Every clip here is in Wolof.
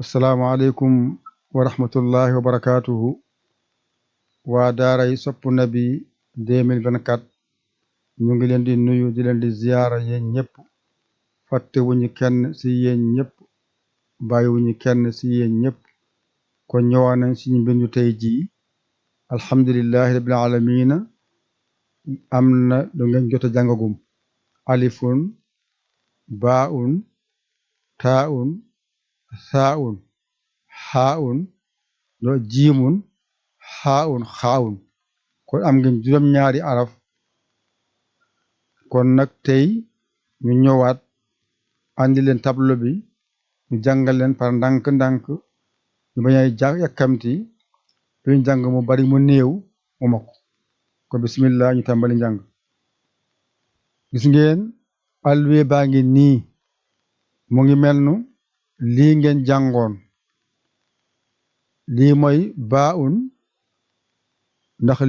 asalaamaaleykum wa rahmatullahi wa barakaatuhu waa daaray Sopp Nabi 2024 ñu ngi leen di nuyu di leen di ziyaara yéen ñëpp fàtte wuñu kenn si yéen ñëpp bàyyi wuñu kenn si yéen ñëpp kon ñëwaa nañ suñu mbindu tey jii alhamdulillahi rabbil alamina am na lu ngeen jot a jàngagum alifun baaun taaun saaun xaaun do jiimun xaaun xaawun kon am ngeen juróom-ñaari araf kon nag tey ñu ñëwaat andi leen tableau bi ñu jàngal leen par ndànk-ndànk ñu bañ a yàkkamti luñ jàng mu bari mu néew mu mokk ko bismillah ñu tàmbali njàng gis ngeen alluwe baa ngi nii mu ngi mel nu lii ngeen jàngoon lii mooy baaun ndax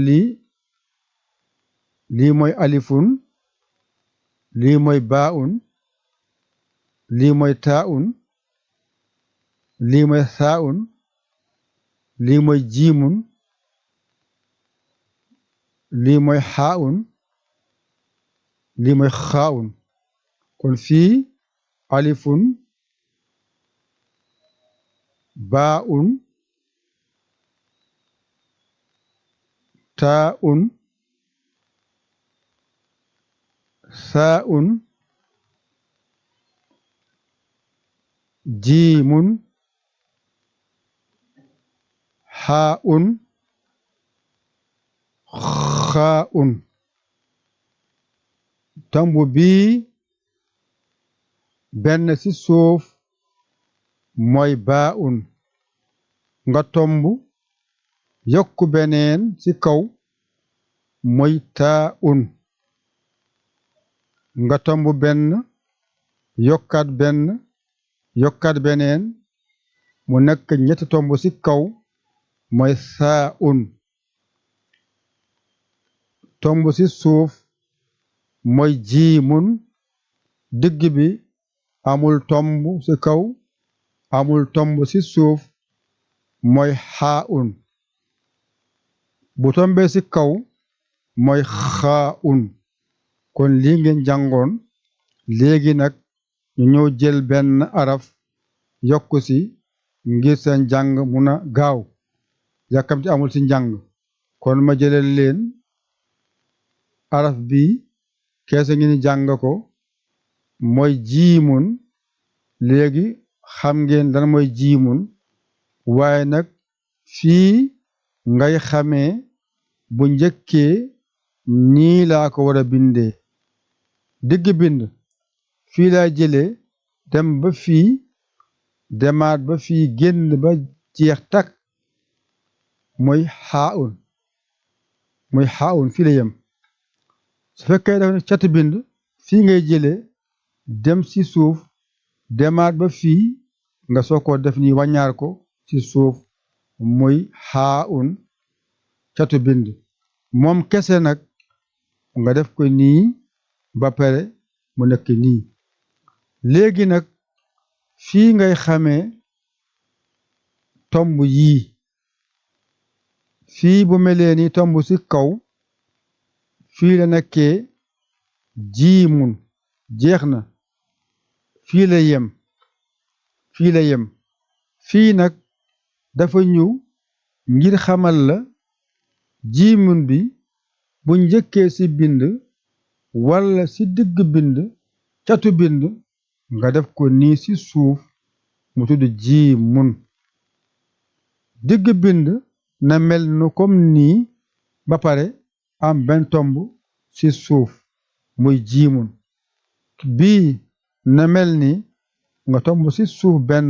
lii mooy alifun lii mooy baaun lii mooy taaun lii mooy saaun lii mooy jiimun lii mooy xaaun lii mooy xaawun kon fii alifun baaun taaun saaun jiimun xaaun xaaun tomb bii benn ci suuf mooy baaun nga tomb yokku beneen ci kaw mooy taaun nga tomb benn yokkaat beneen mu nekk ñetti tomb ci kaw mooy saaun tomb ci suuf mooy jiimun digg bi amul tomb ci kaw amul tomb ci suuf mooy xaaun bu tombee ci kaw mooy xaaun kon lii ngeen jàngoon léegi nag ñu ñëw jël benn araf yokk ci ngir seen jàng mun a gaaw yàkkamti amul ci njàng kon ma jëlal leen araf bi keese ngi ni jàng ko mooy jiimun léegi xam ngeen lan mooy jiimun waaye nag fii ngay xamee bu njëkkee nii laa ko war a bindee digg bind fii laa jëlee dem ba fii demaat ba fii génn ba jeex takk mooy xaaun fii la yem su fekkee dafa ne catu bind fii ngay jëlee dem ci suuf demaat ba fii nga soo ko def nii wàññaar ko ci suuf muy xaaun catu bind moom kese nag nga def ko nii ba pare mu nekk nii léegi nag fii ngay xamee tomb yii fii bu melee ni tomb ci kaw fii la nekkee jiimun jeex na fii la yem fii nag dafa ñëw ngir xamal la jiimun bi bu njëkkee ci bind walla ci digg bind catu bind nga def ko nii ci suuf mu tudd jiimun digg bind na mel nu comme nii ba pare am benn tomb ci suuf muy jiimun bii na mel ni nga tomb ci suuf benn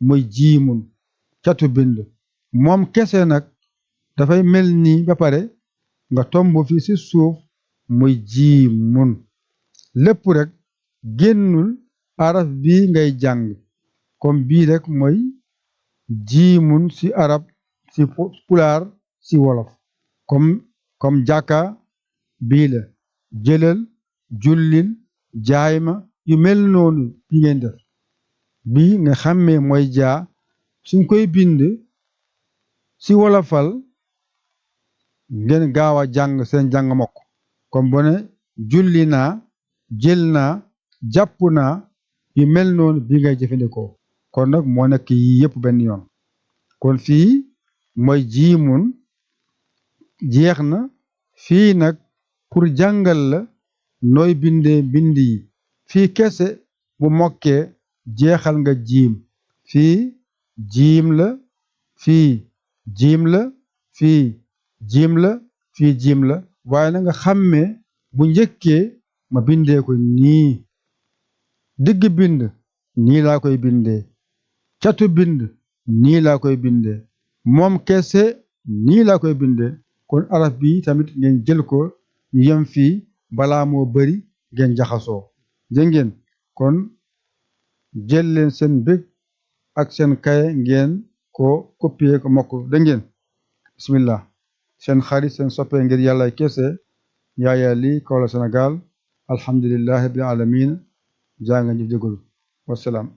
muy jiimun catu bind moom kese nag dafay mel nii ba pare nga tomb fi ci suuf muy jiimun lépp rek génnul araf bii ngay jàng comme bii rek mooy jiimun ci arab ci pulaar ci wolof comme jàkka bii la jëlal jullil jaay ma yu mel noonu bi ngeen def bii nga xàmmee mooy jaa suñ koy bind si wolofal ngeen gaaw a jàng seen jàng mokk comme bu ne julli naa jël naa jàpp naa yu mel noonu bi ngay jëfandikoo kon nag moo nekk yii yëpp benn yoon kon fii mooy jiimun jeex na fii nag pour jàngal la nooy bindee bind yi fii kese bu mokkee jeexal nga jiim fii jiim la fii jiim la fii jiim la fii jiim la waaye na nga xàmmee bu njëkkee ma bindee ko nii digg bind nii laa koy bindee catu bind nii laa koy bindee moom kese nii laa koy bindee kon araf bi tamit ngeen jël ko ñu yem fii balaa moo bari ngeen jaxasoo dégg ngeen kon jël leen seen big ak seen kaye ngeen ko copier ko mokk dégg ngeen bismillah seen xarit seen soppee ngir yàlla kese Yaya Ly Kaolack Sénégal alhamdulillahi rabbil alamin jaa nga ñu jégalu wasalaam